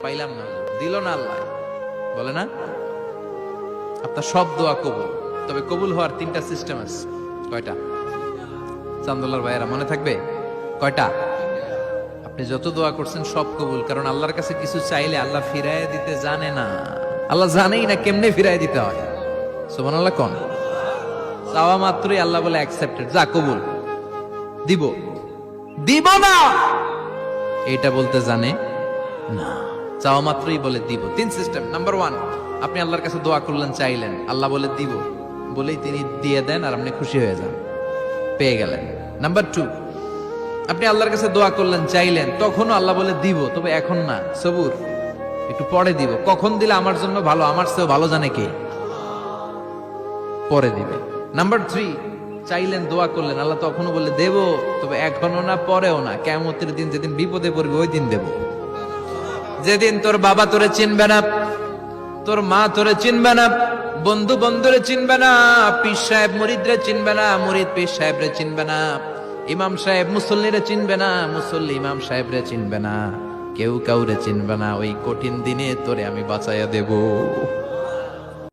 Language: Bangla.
পাইলাম না, দিল না আল্লাহ, বলে না আপনার সব দোয়া কবুল। তবে কবুল হওয়ার তিনটা সিস্টেম আছে। কয়টা? চান্দোলার ভাইয়েরা মনে থাকবে কয়টা? আপনি যত দোয়া করছেন সব কবুল, কারণ আল্লাহর কাছে কিছু চাইলে আল্লাহ ফিরাইয়া দিতে জানে না। আল্লাহ জানেই না কেমনে ফিরাইয়া দিতে হয়। সুবহানাল্লাহ কোন চাওয়া মাত্রই আল্লাহ বলে অ্যাকসেপ্টেড, যা কবুল, দিব দিব না এটা বলতে জানে না, চাওয়া মাত্রই বলে দিব। তিন সিস্টেম। নাম্বার ওয়ান, আপনি আল্লাহর কাছে দোয়া করলেন, চাইলেন, আল্লাহ বলে দিব, বলেই তিনি দিয়ে দেন আর আপনি খুশি হয়ে যান, পেয়ে গেলেন। নাম্বার টু, আপনি আল্লাহর কাছে দোয়া করলেন, চাইলেন, তখনও আল্লাহ বলে দিব, তবে এখন না, সবুর, একটু পরে দিব। কখন দিলে আমার জন্য ভালো, আমার চেয়েও ভালো জানে কে, পরে দিবে। নাম্বার থ্রি, চাইলেন, দোয়া করলেন, আল্লাহ তখনও বলে দেব, তবে এখনো না, পরেও না, কিয়ামতের দিন যেদিন বিপদে পড়বে ওই দিন দেব। যেদিন তোর বাবা তোরে চিনবে না, তোর মা তোরে চিনবে না, বন্ধু বন্ধুরে চিনবে না, পীর সাহেব মুরিদরে চিনবে না, মুরিদ পীর সাহেবরে চিনবে না, ইমাম সাহেব মুসল্লিরে চিনবে না, মুসল্লি ইমাম সাহেবরে চিনবে না, কেউ কাউরে চিনবে না, ওই কঠিন দিনে তোরে আমি বাঁচাইয়া দেব।